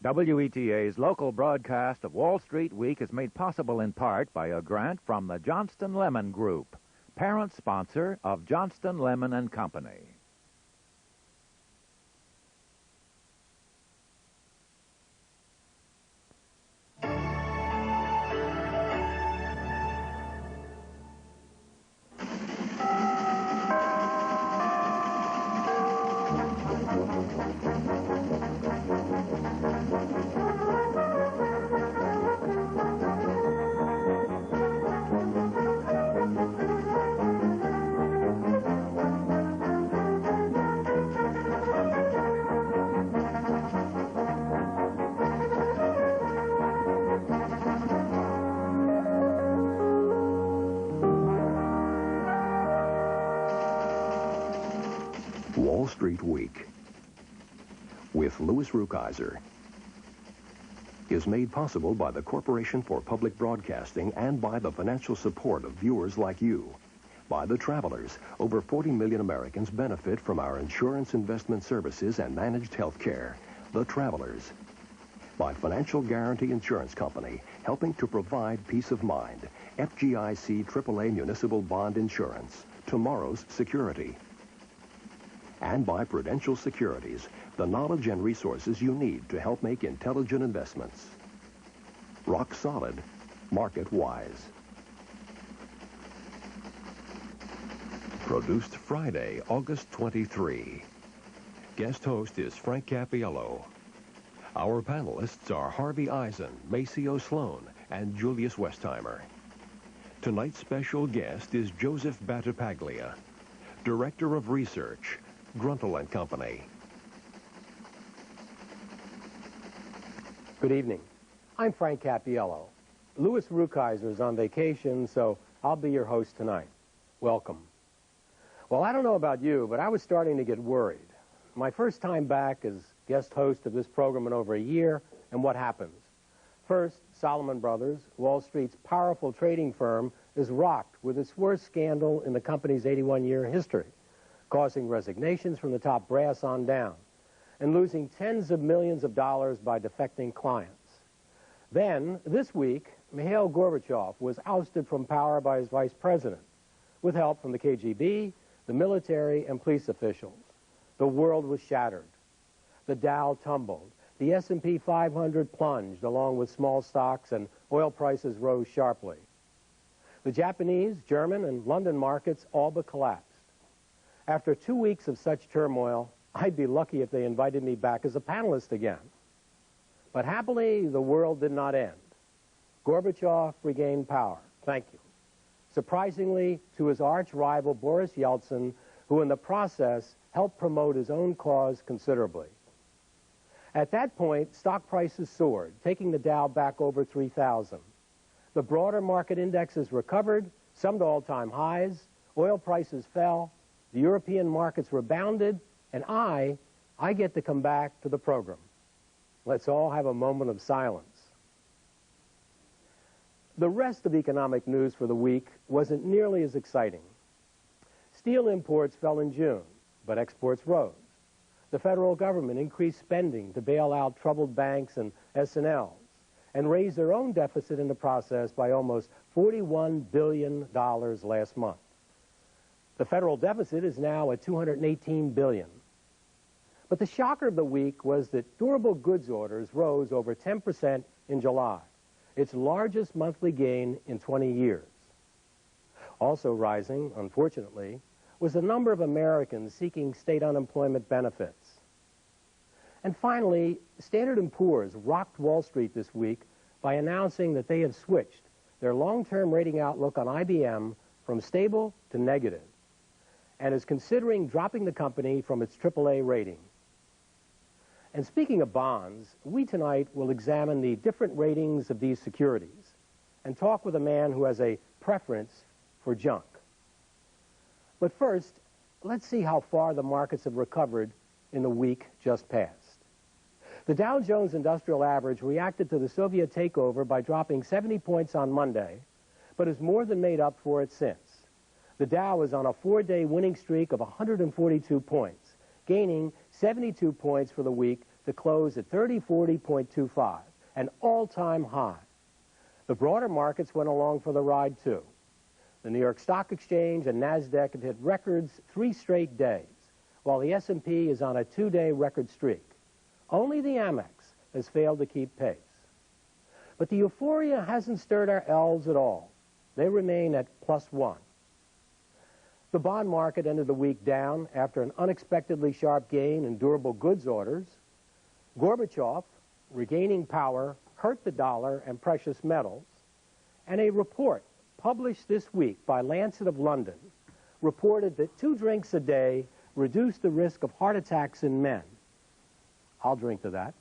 WETA's local broadcast of Wall Street Week is made possible in part by a grant from the Johnston Lemon Group, parent sponsor of Johnston Lemon and Company. Wall Street Week with Louis Rukeyser is made possible by the Corporation for Public Broadcasting and by the financial support of viewers like you. By the travelers, over 40 million Americans benefit from our insurance investment services and managed health care. The Travelers. By Financial Guarantee Insurance Company, helping to provide peace of mind. FGIC AAA Municipal Bond Insurance, tomorrow's security. And by Prudential Securities, the knowledge and resources you need to help make intelligent investments. Rock solid, market wise. Produced Friday, August 23. Guest host is Frank Cappiello. Our panelists are Harvey Eisen, Maceo Sloan, and Julius Westheimer. Tonight's special guest is Jospeh Battipaglia, Director of Research, Gruntle & Company. Good evening. I'm Frank Cappiello. Louis Rukeyser is on vacation, so I'll be your host tonight. Welcome. Well, I don't know about you, but I was starting to get worried. My first time back as guest host of this program in over a year, and what happens? First, Salomon Brothers, Wall Street's powerful trading firm, is rocked with its worst scandal in the company's 81-year history, causing resignations from the top brass on down, and losing tens of millions of dollars by defecting clients. Then, this week, Mikhail Gorbachev was ousted from power by his vice president, with help from the KGB, the military, and police officials. The world was shattered. The Dow tumbled. The S&P 500 plunged, along with small stocks, and oil prices rose sharply. The Japanese, German, and London markets all but collapsed. After 2 weeks of such turmoil, I'd be lucky if they invited me back as a panelist again. But happily, the world did not end. Gorbachev regained power. Thank you. Surprisingly, to his arch-rival Boris Yeltsin, who in the process helped promote his own cause considerably. At that point, stock prices soared, taking the Dow back over 3,000. The broader market indexes recovered, some to all-time highs. Oil prices fell. The European markets rebounded, and I get to come back to the program. Let's all have a moment of silence. The rest of economic news for the week wasn't nearly as exciting. Steel imports fell in June, but exports rose. The federal government increased spending to bail out troubled banks and S&Ls, and raised their own deficit in the process by almost $41 billion last month. The federal deficit is now at $218 billion. But the shocker of the week was that durable goods orders rose over 10% in July, its largest monthly gain in 20 years. Also rising, unfortunately, was the number of Americans seeking state unemployment benefits. And finally, Standard & Poor's rocked Wall Street this week by announcing that they have switched their long-term rating outlook on IBM from stable to negative, and is considering dropping the company from its AAA rating. And speaking of bonds, we tonight will examine the different ratings of these securities and talk with a man who has a preference for junk. But first, let's see how far the markets have recovered in the week just passed. The Dow Jones Industrial Average reacted to the Soviet takeover by dropping 70 points on Monday, but has more than made up for it since. The Dow is on a 4-day winning streak of 142 points, gaining 72 points for the week to close at 3040.25, an all-time high. The broader markets went along for the ride, too. The New York Stock Exchange and NASDAQ have hit records 3 straight days, while the S&P is on a 2-day record streak. Only the Amex has failed to keep pace. But the euphoria hasn't stirred our elves at all. They remain at +1. The bond market ended the week down after an unexpectedly sharp gain in durable goods orders. Gorbachev, regaining power, hurt the dollar and precious metals. And a report published this week by Lancet of London reported that 2 drinks a day reduce the risk of heart attacks in men. I'll drink to that.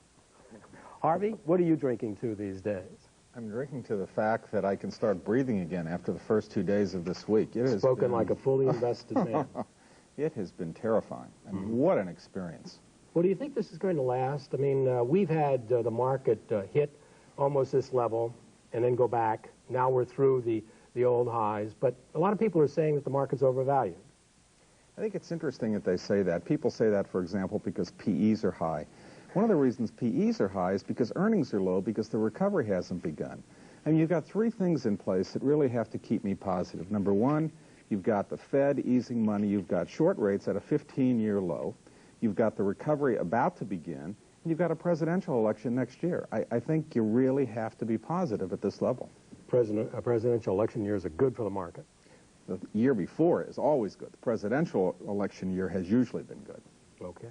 Harvey, what are you drinking to these days? I'm drinking to the fact that I can start breathing again after the first 2 days of this week. It has Spoken been... like a fully invested man. It has been terrifying. I mean, what an experience. Well, do you think this is going to last? I mean, we've had the market hit almost this level and then go back. Now we're through the old highs. But a lot of people are saying that the market's overvalued. I think it's interesting that they say that. People say that, for example, because PEs are high. One of the reasons PEs are high is because earnings are low because the recovery hasn't begun. And you've got 3 things in place that really have to keep me positive. Number 1, you've got the Fed easing money. You've got short rates at a 15-year low. You've got the recovery about to begin. And you've got a presidential election next year. I think you really have to be positive at this level. A presidential election years are good for the market. The year before is always good. The presidential election year has usually been good. Okay.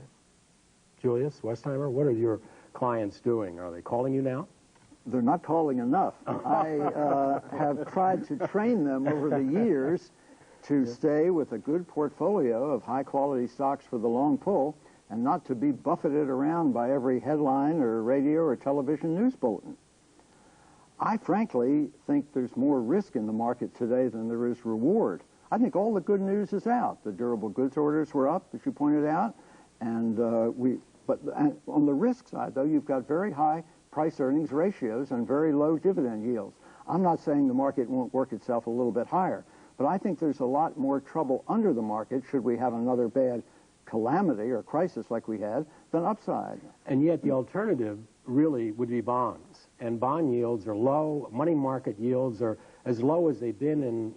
Julius Westheimer, what are your clients doing? Are they calling you now? They're not calling enough. I have tried to train them over the years to stay with a good portfolio of high-quality stocks for the long pull and not to be buffeted around by every headline or radio or television news bulletin. I frankly think there's more risk in the market today than there is reward. I think all the good news is out. The durable goods orders were up, as you pointed out, and But on the risk side, though, you've got very high price-earnings ratios and very low dividend yields. I'm not saying the market won't work itself a little bit higher, but I think there's a lot more trouble under the market should we have another bad calamity or crisis like we had than upside. And yet the alternative really would be bonds. And bond yields are low. Money market yields are as low as they've been in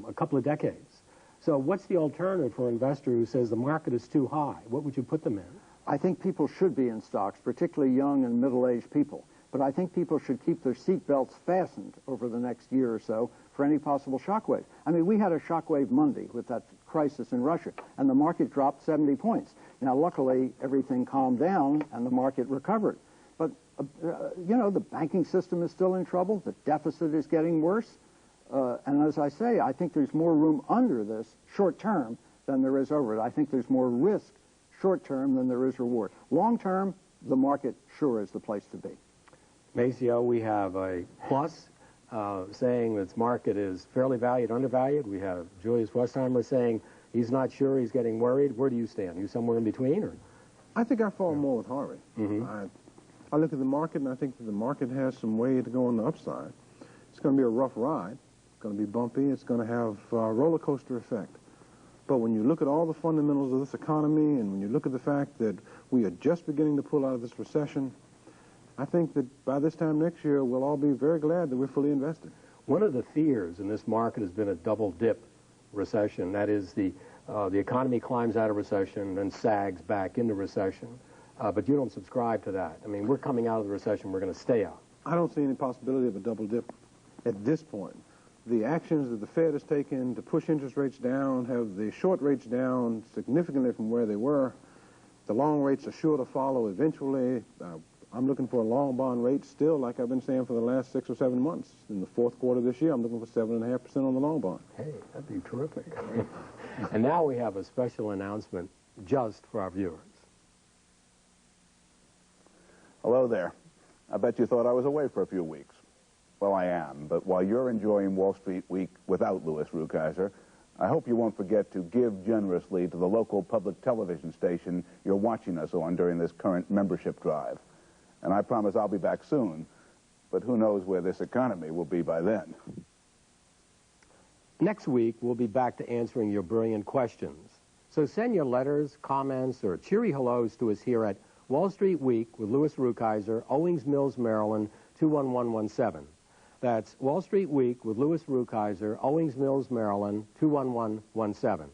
a couple of decades. So what's the alternative for an investor who says the market is too high? What would you put them in? I think people should be in stocks, particularly young and middle-aged people. But I think people should keep their seatbelts fastened over the next year or so for any possible shockwave. I mean, we had a shockwave Monday with that crisis in Russia, and the market dropped 70 points. Now, luckily, everything calmed down and the market recovered. But, you know, the banking system is still in trouble. The deficit is getting worse. And as I say, I think there's more room under this short-term than there is over it. I think there's more risk short-term than there is reward. Long-term, the market sure is the place to be. Maceo, we have a plus saying this market is fairly valued, undervalued. We have Julius Westheimer saying he's not sure, he's getting worried. Where do you stand? Are you somewhere in between? Or? I think I fall more with Harvey. I look at the market, and I think that the market has some way to go on the upside. It's going to be a rough ride. It's going to be bumpy. It's going to have a roller coaster effect. But when you look at all the fundamentals of this economy, and when you look at the fact that we are just beginning to pull out of this recession, I think that by this time next year, we'll all be very glad that we're fully invested. One of the fears in this market has been a double-dip recession. That is, the economy climbs out of recession and sags back into recession. But you don't subscribe to that. I mean, we're coming out of the recession. We're going to stay out. I don't see any possibility of a double dip at this point. The actions that the Fed has taken to push interest rates down have the short rates down significantly from where they were. The long rates are sure to follow eventually. I'm looking for a long bond rate still, like I've been saying for the last 6 or 7 months. In the fourth quarter this year, I'm looking for 7.5% on the long bond. Hey, that'd be terrific. And now we have a special announcement just for our viewers. Hello there. I bet you thought I was away for a few weeks. Well, I am, but while you're enjoying Wall Street Week without Louis Rukeyser, I hope you won't forget to give generously to the local public television station you're watching us on during this current membership drive. And I promise I'll be back soon, but who knows where this economy will be by then. Next week, we'll be back to answering your brilliant questions. So send your letters, comments, or cheery hellos to us here at Wall Street Week with Louis Rukeyser, Owings Mills, Maryland, 21117. That's Wall Street Week with Louis Rukeyser, Owings Mills, Maryland, 21117.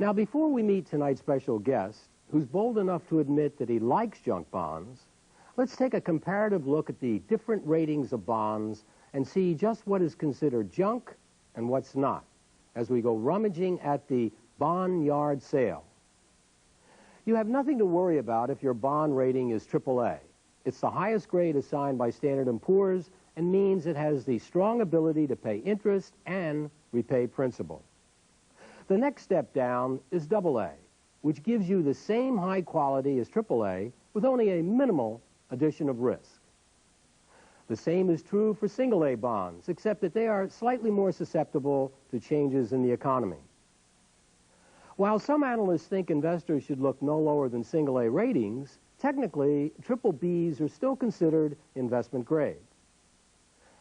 Now, before we meet tonight's special guest, who's bold enough to admit that he likes junk bonds, let's take a comparative look at the different ratings of bonds and see just what is considered junk and what's not, as we go rummaging at the bond yard sale. You have nothing to worry about if your bond rating is AAA. It's the highest grade assigned by Standard & Poor's and means it has the strong ability to pay interest and repay principal. The next step down is AA, which gives you the same high quality as AAA with only a minimal addition of risk. The same is true for single A bonds, except that they are slightly more susceptible to changes in the economy. While some analysts think investors should look no lower than single A ratings, technically, triple Bs are still considered investment grade.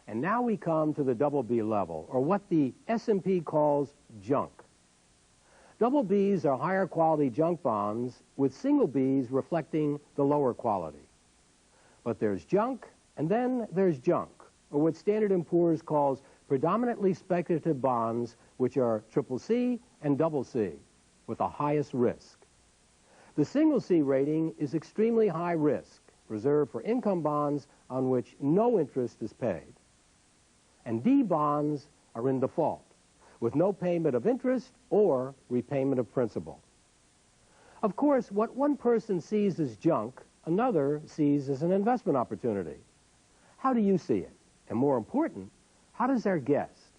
And now we come to the double B level, or what the S&P calls junk. Double Bs are higher quality junk bonds, with single Bs reflecting the lower quality. But there's junk, and then there's junk, or what Standard & Poor's calls predominantly speculative bonds, which are triple C and double C, with the highest risk. The single C rating is extremely high risk, reserved for income bonds on which no interest is paid. And D bonds are in default, with no payment of interest or repayment of principal. Of course, what one person sees as junk, another sees as an investment opportunity. How do you see it? And more important, how does our guest?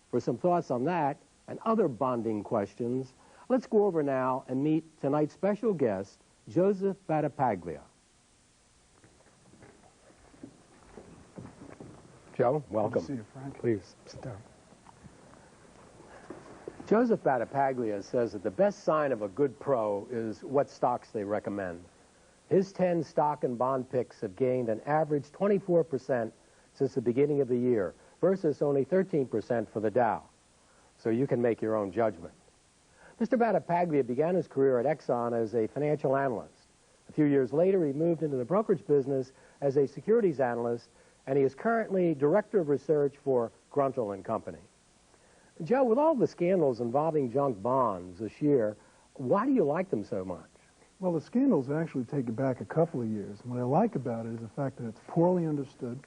For some thoughts on that and other bonding questions, let's go over now and meet tonight's special guest, Jospeh Battipaglia. Joe, welcome. Good to see you, Frank. Please, sit down. Jospeh Battipaglia says that the best sign of a good pro is what stocks they recommend. His 10 stock and bond picks have gained an average 24% since the beginning of the year, versus only 13% for the Dow. So you can make your own judgment. Mr. Battipaglia began his career at Exxon as a financial analyst. A few years later, he moved into the brokerage business as a securities analyst, and he is currently Director of Research for Gruntle & Company. Joe, with all the scandals involving junk bonds this year, why do you like them so much? Well, the scandals actually take it back a couple of years. What I like about it is the fact that it's poorly understood,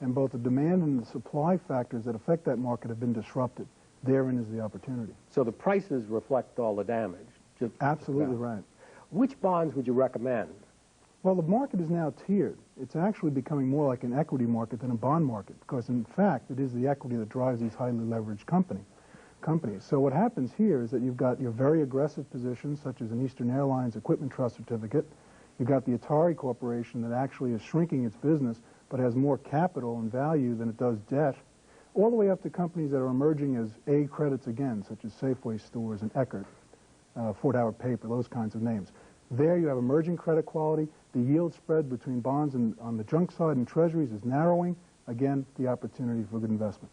and both the demand and the supply factors that affect that market have been disrupted. Therein is the opportunity. So the prices reflect all the damage. Absolutely right. Which bonds would you recommend? Well, the market is now tiered. It's actually becoming more like an equity market than a bond market, because in fact, it is the equity that drives these highly leveraged companies. So what happens here is that you've got your very aggressive positions, such as an Eastern Airlines Equipment Trust Certificate. You've got the Atari Corporation that actually is shrinking its business, but has more capital and value than it does debt, all the way up to companies that are emerging as A credits again, such as Safeway Stores and Eckert, Fort Howard Paper, those kinds of names. There you have emerging credit quality. The yield spread between bonds and on the junk side and treasuries is narrowing. Again, the opportunity for good investment.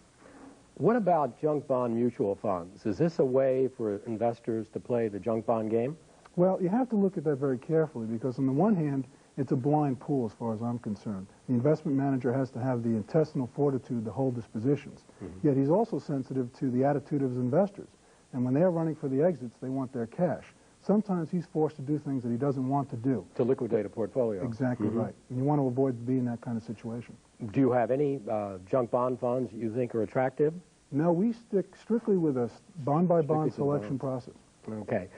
What about junk bond mutual funds? Is this a way for investors to play the junk bond game? Well, you have to look at that very carefully, because on the one hand, it's a blind pool as far as I'm concerned. The investment manager has to have the intestinal fortitude to hold his positions. Yet he's also sensitive to the attitude of his investors. And when they're running for the exits, they want their cash. Sometimes he's forced to do things that he doesn't want to do. To liquidate a portfolio. Exactly right. And you want to avoid being in that kind of situation. Do you have any junk bond funds you think are attractive? No, we stick strictly with a bond-by-bond selection process. Okay.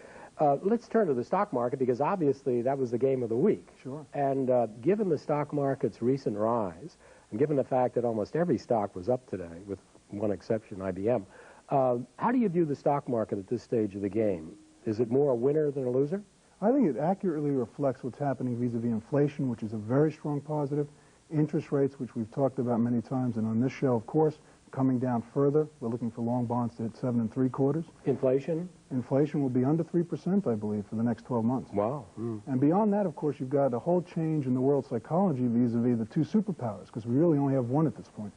Let's turn to the stock market, because obviously that was the game of the week. Sure. And given the stock market's recent rise, and given the fact that almost every stock was up today, with one exception, IBM, how do you view the stock market at this stage of the game? Is it more a winner than a loser? I think it accurately reflects what's happening vis-a-vis inflation, which is a very strong positive, interest rates, which we've talked about many times, and on this show, of course, coming down further. We're looking for long bonds to hit 7 3/4. Inflation? Inflation will be under 3%, I believe, for the next 12 months. Wow. And beyond that, of course, you've got a whole change in the world psychology vis-a-vis the two superpowers, because we really only have one at this point.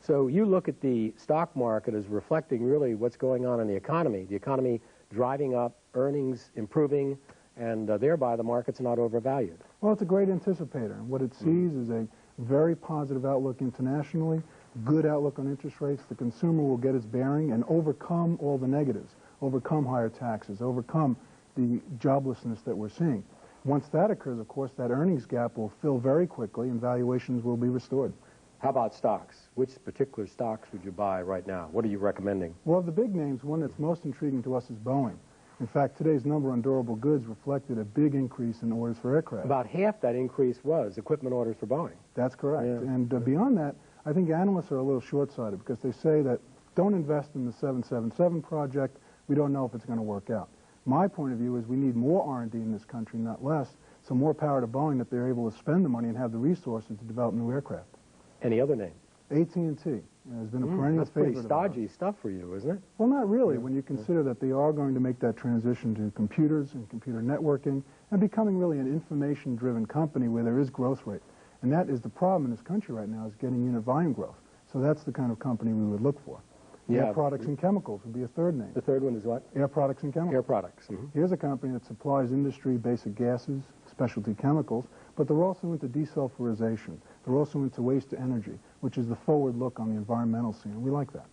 So you look at the stock market as reflecting really what's going on in the economy driving up, earnings improving, and thereby the market's not overvalued. Well, it's a great anticipator. What it sees is a very positive outlook internationally, good outlook on interest rates. The consumer will get its bearing and overcome all the negatives, overcome higher taxes, overcome the joblessness that we're seeing. Once that occurs, of course, that earnings gap will fill very quickly and valuations will be restored. How about stocks? Which particular stocks would you buy right now? What are you recommending? Well, the big names, one that's most intriguing to us is Boeing. In fact, today's number on durable goods reflected a big increase in orders for aircraft. About half that increase was equipment orders for Boeing. That's correct. Yeah. And beyond that, I think analysts are a little short-sighted because they say that don't invest in the 777 project. We don't know if it's going to work out. My point of view is we need more R&D in this country, not less. So more power to Boeing that they're able to spend the money and have the resources to develop new aircraft. Any other name? AT&T has been a perennial That's pretty favorite. stodgy stuff for you, isn't it? Well, not really, when you consider that they are going to make that transition to computers and computer networking and becoming really an information-driven company where there is growth rate. And that is the problem in this country right now, is getting unit volume growth. So that's the kind of company we would look for. Yeah. Air Products and Chemicals would be a third name. The third one is what? Air Products and Chemicals. Air Products. Here's a company that supplies industry basic gases, specialty chemicals, but they're also into desulfurization. They're also into waste to energy, which is the forward look on the environmental scene. We like that.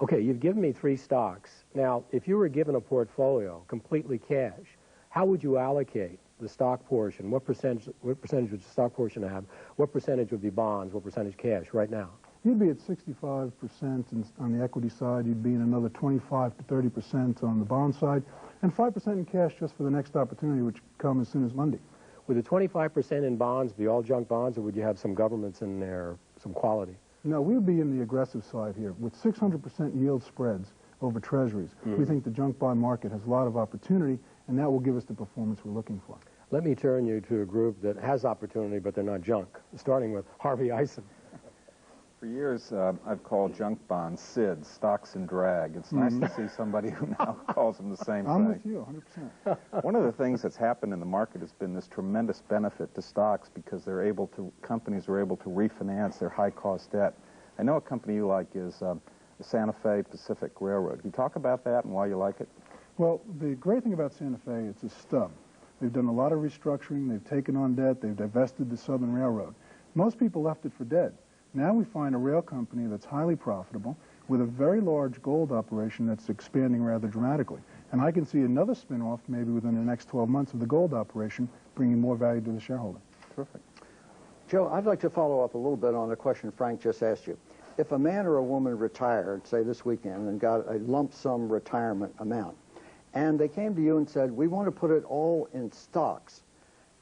Okay, you've given me 3 stocks. Now, if you were given a portfolio completely cash, how would you allocate the stock portion? What percentage would the stock portion have? What percentage would be bonds? What percentage cash right now? You'd be at 65% on the equity side. You'd be in another 25 to 30% on the bond side, and 5% in cash just for the next opportunity, which could come as soon as Monday. Would the 25% in bonds be all junk bonds, or would you have some governments in there, some quality? No, we would be in the aggressive side here. With 600% yield spreads over treasuries, we think the junk bond market has a lot of opportunity, and that will give us the performance we're looking for. Let me turn you to a group that has opportunity, but they're not junk, starting with Harvey Eisen. For years, I've called junk bonds SIDS, stocks and drag. It's nice to see somebody who now calls them the same thing. I'm with you, 100%. One of the things that's happened in the market has been this tremendous benefit to stocks because companies are able to refinance their high-cost debt. I know a company you like is the Santa Fe Pacific Railroad. Can you talk about that and why you like it? Well, the great thing about Santa Fe, it's a stub. They've done a lot of restructuring. They've taken on debt. They've divested the Southern Railroad. Most people left it for dead. Now we find a rail company that's highly profitable with a very large gold operation that's expanding rather dramatically. And I can see another spin-off maybe within the next 12 months of the gold operation bringing more value to the shareholder. Terrific. Joe, I'd like to follow up a little bit on a question Frank just asked you. If a man or a woman retired, say this weekend, and got a lump sum retirement amount, and they came to you and said, we want to put it all in stocks,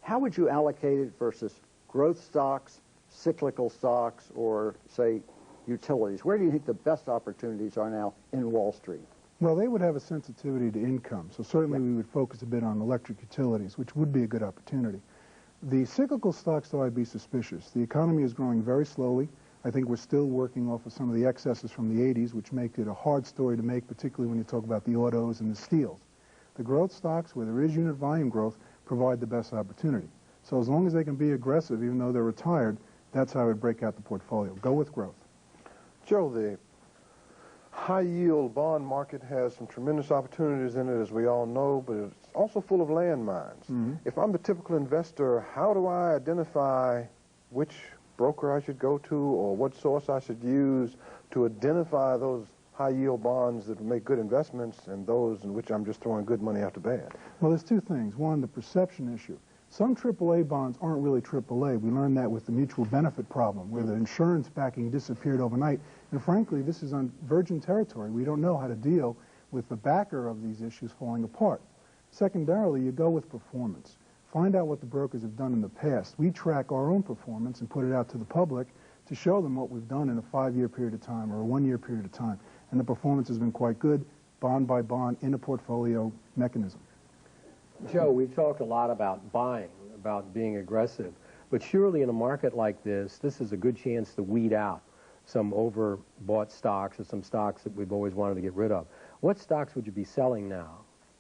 how would you allocate it versus growth stocks, cyclical stocks, or, say, utilities? Where do you think the best opportunities are now in Wall Street? Well, they would have a sensitivity to income, so certainly we would focus a bit on electric utilities, which would be a good opportunity. The cyclical stocks, though, I'd be suspicious. The economy is growing very slowly. I think we're still working off of some of the excesses from the 80s, which make it a hard story to make, particularly when you talk about the autos and the steels. The growth stocks, where there is unit volume growth, provide the best opportunity. So as long as they can be aggressive, even though they're retired, that's how I would break out the portfolio. Go with growth. Joe, the high-yield bond market has some tremendous opportunities in it, as we all know, but it's also full of landmines. If I'm the typical investor, how do I identify which broker I should go to or what source I should use to identify those high-yield bonds that make good investments and those in which I'm just throwing good money after bad? Well, there's two things. One, the perception issue. Some AAA bonds aren't really AAA. We learned that with the mutual benefit problem, where the insurance backing disappeared overnight. And frankly, this is on virgin territory. We don't know how to deal with the backer of these issues falling apart. Secondarily, you go with performance. Find out what the brokers have done in the past. We track our own performance and put it out to the public to show them what we've done in a 5-year period of time or a 1-year period of time. And the performance has been quite good, bond by bond, in a portfolio mechanism. Joe, we've talked a lot about buying, about being aggressive, but surely in a market like this is a good chance to weed out some overbought stocks or some stocks that we've always wanted to get rid of. What stocks would you be selling now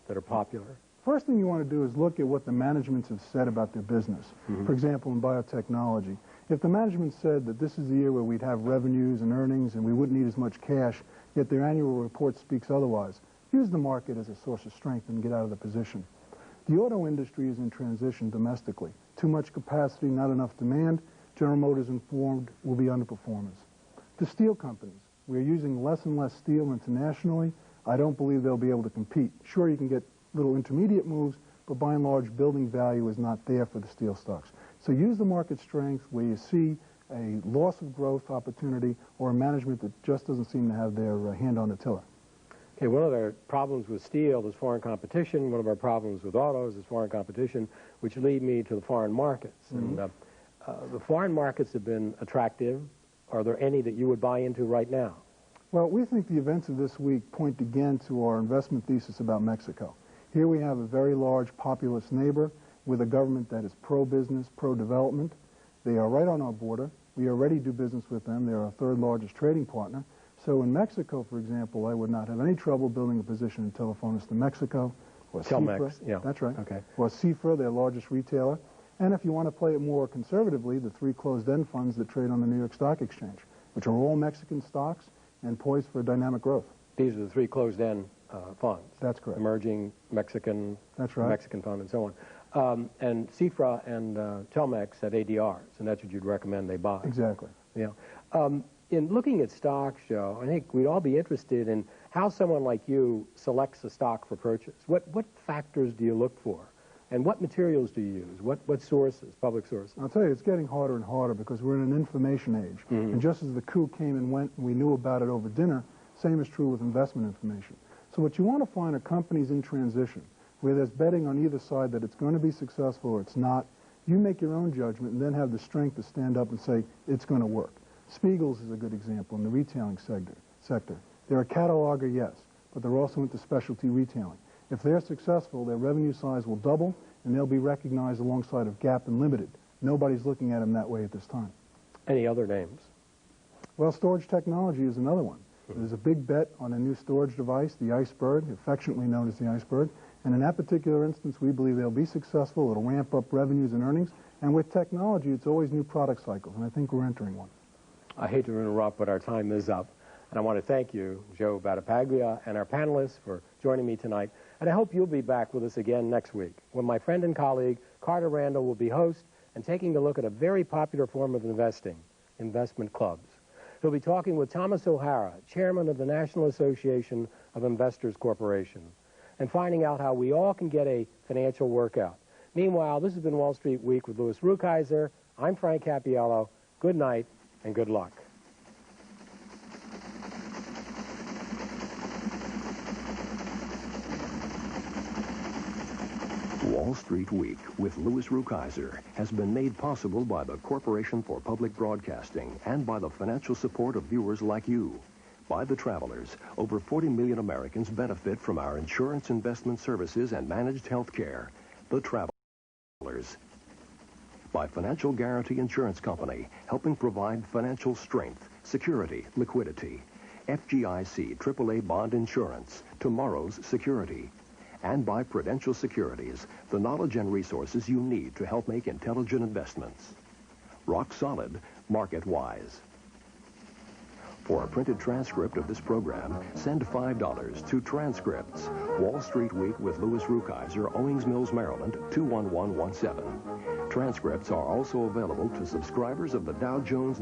that are popular? First thing you want to do is look at what the managements have said about their business. For example, in biotechnology, if the management said that this is the year where we'd have revenues and earnings and we wouldn't need as much cash, yet their annual report speaks otherwise, use the market as a source of strength and get out of the position. The auto industry is in transition domestically. Too much capacity, not enough demand. General Motors informed will be underperformers. The steel companies, we are using less and less steel internationally. I don't believe they'll be able to compete. Sure, you can get little intermediate moves, but by and large, building value is not there for the steel stocks. So use the market strength where you see a loss of growth opportunity or a management that just doesn't seem to have their hand on the tiller. Okay, one of our problems with steel is foreign competition. One of our problems with autos is foreign competition, which lead me to the foreign markets. Mm-hmm. And the foreign markets have been attractive. Are there any that you would buy into right now? Well, we think the events of this week point again to our investment thesis about Mexico. Here we have a very large populous neighbor with a government that is pro-business, pro-development. They are right on our border. We already do business with them. They're our third largest trading partner. So in Mexico, for example, I would not have any trouble building a position in Telefones de Mexico. Or Telmex, Cifra. yeah. That's right. Okay. Or Cifra, their largest retailer. And if you want to play it more conservatively, the three closed-end funds that trade on the New York Stock Exchange, which are all Mexican stocks and poised for dynamic growth. These are the three closed-end funds. That's correct. Emerging Mexican, That's right. Mexican fund, and so on. And Cifra and Telmex have ADRs, and that's what you'd recommend they buy. Exactly. Yeah. In looking at stocks, Joe, I think we'd all be interested in how someone like you selects a stock for purchase. What factors do you look for? And what materials do you use? What sources, public sources? I'll tell you, it's getting harder and harder because we're in an information age. Mm-hmm. And just as the coup came and went and we knew about it over dinner, same is true with investment information. So what you want to find are companies in transition where there's betting on either side that it's going to be successful or it's not. You make your own judgment and then have the strength to stand up and say it's going to work. Spiegel's is a good example in the retailing sector. They're a cataloger, yes, but they're also into specialty retailing. If they're successful, their revenue size will double, and they'll be recognized alongside of Gap and Limited. Nobody's looking at them that way at this time. Any other names? Well, storage technology is another one. There's a big bet on a new storage device, the Iceberg, affectionately known as the Iceberg. And in that particular instance, we believe they'll be successful. It'll ramp up revenues and earnings. And with technology, it's always new product cycles, and I think we're entering one. I hate to interrupt, but our time is up. And I want to thank you, Jospeh Battipaglia, and our panelists for joining me tonight. And I hope you'll be back with us again next week, when my friend and colleague, Carter Randall, will be host and taking a look at a very popular form of investing, investment clubs. He'll be talking with Thomas O'Hara, chairman of the National Association of Investors Corporation, and finding out how we all can get a financial workout. Meanwhile, this has been Wall Street Week with Louis Rukeyser. I'm Frank Cappiello. Good night and good luck. Wall Street Week with Louis Rukeyser has been made possible by the Corporation for Public Broadcasting and by the financial support of viewers like you. By the travelers, over 40 million Americans benefit from our insurance investment services and managed health care. The travelers. By Financial Guarantee Insurance Company, helping provide financial strength, security, liquidity. FGIC AAA Bond Insurance, tomorrow's security. And by Prudential Securities, the knowledge and resources you need to help make intelligent investments. Rock solid, market wise. For a printed transcript of this program, send $5 to Transcripts, Wall Street Week with Louis Rukeyser, Owings Mills, Maryland, 21117. Transcripts are also available to subscribers of the Dow Jones